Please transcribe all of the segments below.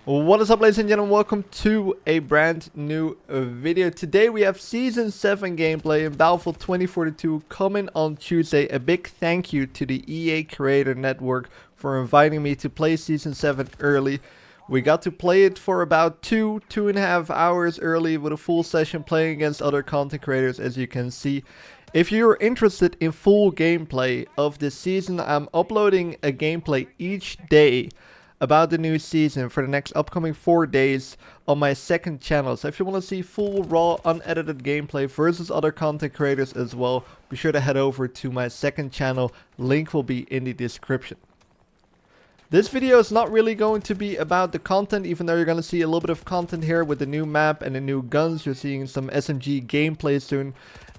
What is up, ladies and gentlemen? Welcome to a brand new video. Today we have Season 7 gameplay in Battlefield 2042 coming on Tuesday. A big thank you to the EA Creator Network for inviting me to play Season 7 early. We got to play it for about 2.5 hours early with a full session playing against other content creators, as you can see. If you're interested in full gameplay of this season, I'm uploading a gameplay each day about the new season for the next upcoming 4 days on my second channel. So if you want to see full, raw, unedited gameplay versus other content creators as well, be sure to head over to my second channel. Link will be in the description. This video is not really going to be about the content, even though you're going to see a little bit of content here with the new map and the new guns. You're seeing some SMG gameplay soon.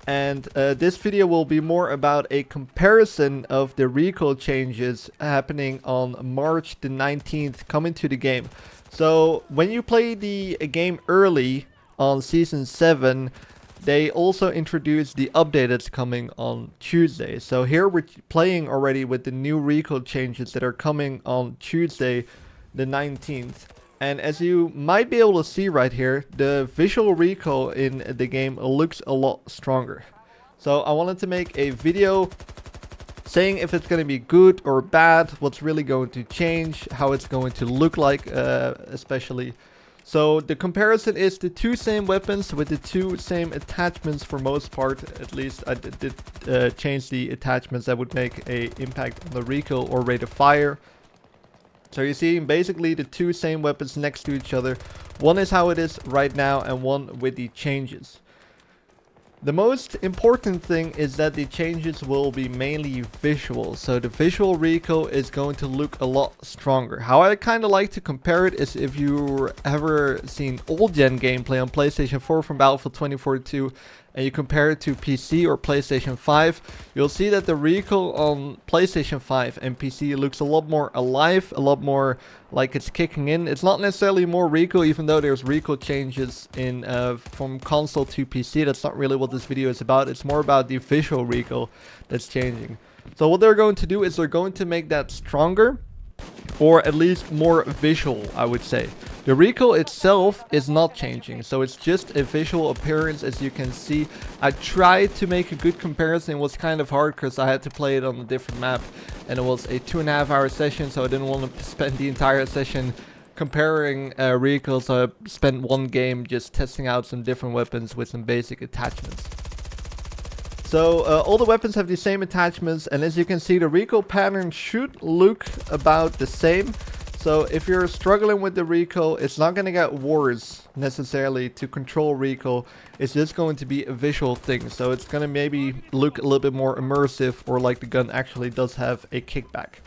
And this video will be more about a comparison of the recoil changes happening on March the 19th coming to the game. So when you play the game early on Season 7, they also introduced the update that's coming on Tuesday. So here we're playing already with the new recoil changes that are coming on Tuesday the 19th. And as you might be able to see right here, the visual recoil in the game looks a lot stronger. So I wanted to make a video saying if it's going to be good or bad, what's really going to change, how it's going to look like especially. So the comparison is the two same weapons with the two same attachments for most part. At least I did change the attachments that would make an impact on the recoil or rate of fire. So you're seeing basically the two same weapons next to each other. One is how it is right now and one with the changes. The most important thing is that the changes will be mainly visual. So the visual recoil is going to look a lot stronger. How I kind of like to compare it is if you've ever seen old gen gameplay on PlayStation 4 from Battlefield 2042 and you compare it to PC or PlayStation 5, you'll see that the recoil on PlayStation 5 and PC looks a lot more alive, a lot more like it's kicking in. It's not necessarily more recoil, even though there's recoil changes in from console to PC. That's not really what this video is about. It's more about the visual recoil that's changing. So what they're going to do is they're going to make that stronger, or at least more visual, I would say. The recoil itself is not changing, so it's just a visual appearance. As you can see, I tried to make a good comparison. It was kind of hard because I had to play it on a different map and it was a 2.5 hour session, so I didn't want to spend the entire session comparing recoil, so I spent one game just testing out some different weapons with some basic attachments. So all the weapons have the same attachments, and as you can see, the recoil pattern should look about the same. So if you're struggling with the recoil, it's not going to get worse necessarily to control recoil. It's just going to be a visual thing. So it's going to maybe look a little bit more immersive, or like the gun actually does have a kickback.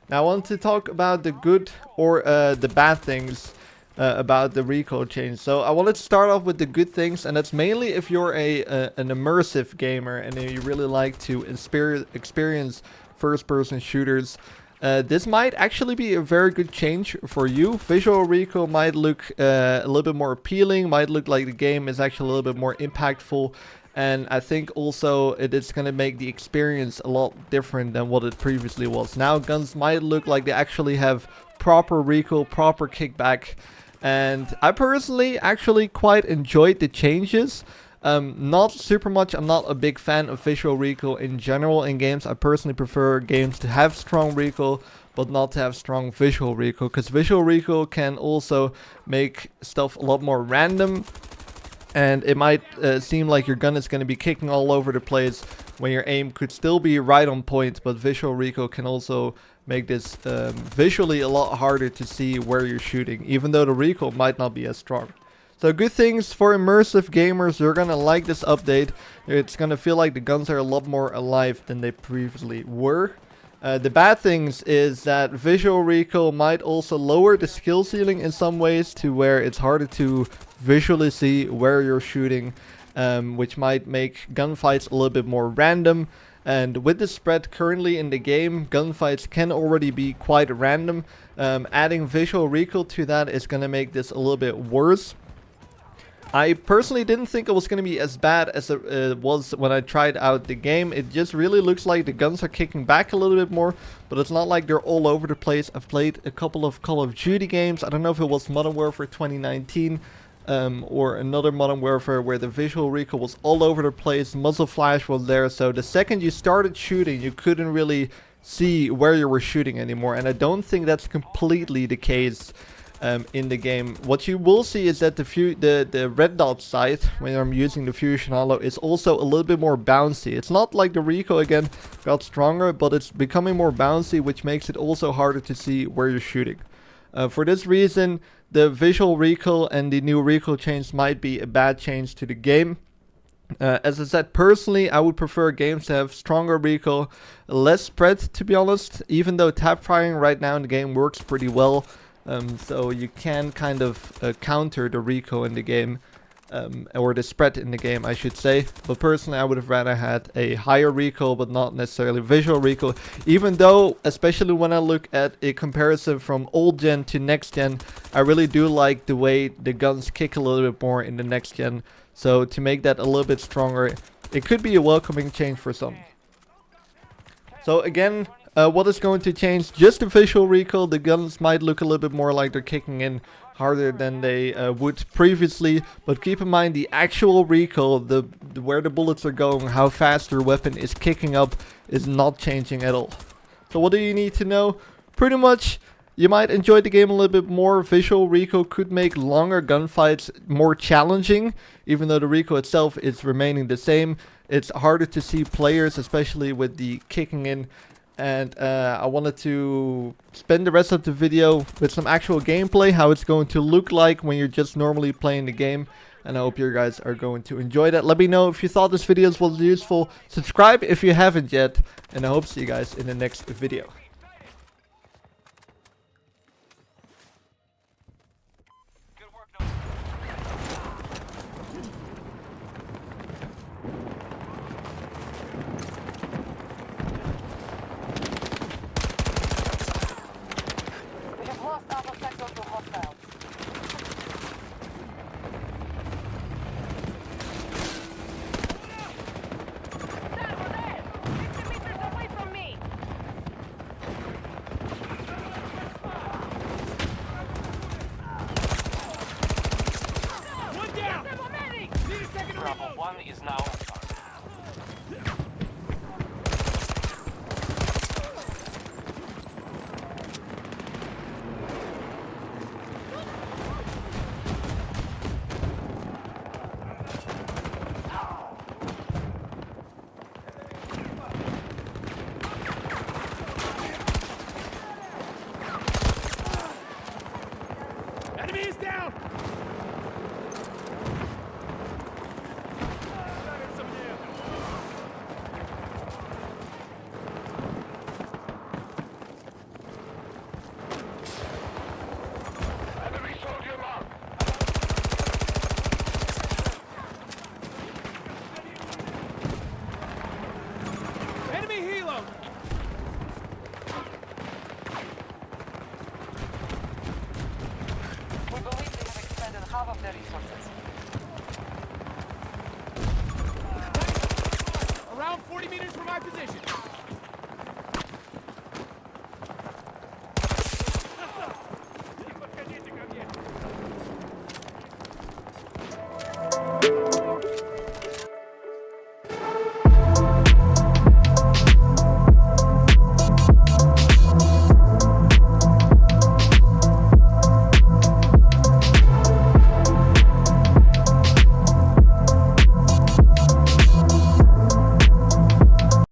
Now I want to talk about the good or the bad things about the recoil change. So I wanted to start off with the good things, and that's mainly if you're an immersive gamer and you really like to experience first-person shooters. This might actually be a very good change for you. Visual recoil might look a little bit more appealing, might look like the game is actually a little bit more impactful, and I think also it is going to make the experience a lot different than what it previously was. Now guns might look like they actually have proper recoil, proper kickback, and I personally actually quite enjoyed the changes. Not super much. I'm not a big fan of visual recoil in general in games. I personally prefer games to have strong recoil, but not to have strong visual recoil, because visual recoil can also make stuff a lot more random, and it might seem like your gun is going to be kicking all over the place when your aim could still be right on point, but visual recoil can also make this visually a lot harder to see where you're shooting, even though the recoil might not be as strong. So good things for immersive gamers. You're gonna like this update. It's gonna feel like the guns are a lot more alive than they previously were. The bad things is that visual recoil might also lower the skill ceiling in some ways, to where it's harder to visually see where you're shooting, which might make gunfights a little bit more random. And with the spread currently in the game, gunfights can already be quite random. Adding visual recoil to that is gonna make this a little bit worse. I personally didn't think it was going to be as bad as it was when I tried out the game. It just really looks like the guns are kicking back a little bit more, but it's not like they're all over the place. I've played a couple of Call of Duty games. I don't know if it was Modern Warfare 2019 or another Modern Warfare where the visual recoil was all over the place. Muzzle flash was there, so the second you started shooting, you couldn't really see where you were shooting anymore, and I don't think that's completely the case in the game. What you will see is that the red dot sight, when I'm using the Fusion Hollow, is also a little bit more bouncy. It's not like the recoil again got stronger, but it's becoming more bouncy, which makes it also harder to see where you're shooting. For this reason, the visual recoil and the new recoil change might be a bad change to the game. As I said, personally, I would prefer games to have stronger recoil, less spread, to be honest, even though tap firing right now in the game works pretty well. So you can kind of counter the recoil in the game, or the spread in the game, I should say. But personally, I would have rather had a higher recoil, but not necessarily visual recoil. Even though, especially when I look at a comparison from old gen to next gen, I really do like the way the guns kick a little bit more in the next gen. So to make that a little bit stronger, it could be a welcoming change for some. So again, what is going to change? Just the visual recoil. The guns might look a little bit more like they're kicking in harder than they would previously. But keep in mind the actual recoil, where the bullets are going, how fast your weapon is kicking up, is not changing at all. So what do you need to know? Pretty much, you might enjoy the game a little bit more. Visual recoil could make longer gunfights more challenging, even though the recoil itself is remaining the same. It's harder to see players, especially with the kicking in. And I wanted to spend the rest of the video with some actual gameplay, how it's going to look like when you're just normally playing the game. And I hope you guys are going to enjoy that. Let me know if you thought this video was useful. Subscribe if you haven't yet. And I hope to see you guys in the next video. Bravo 1 is now on target. Enemy is down! Enemy helo! We believe they have expended half of their resources. Around 40 meters from my position.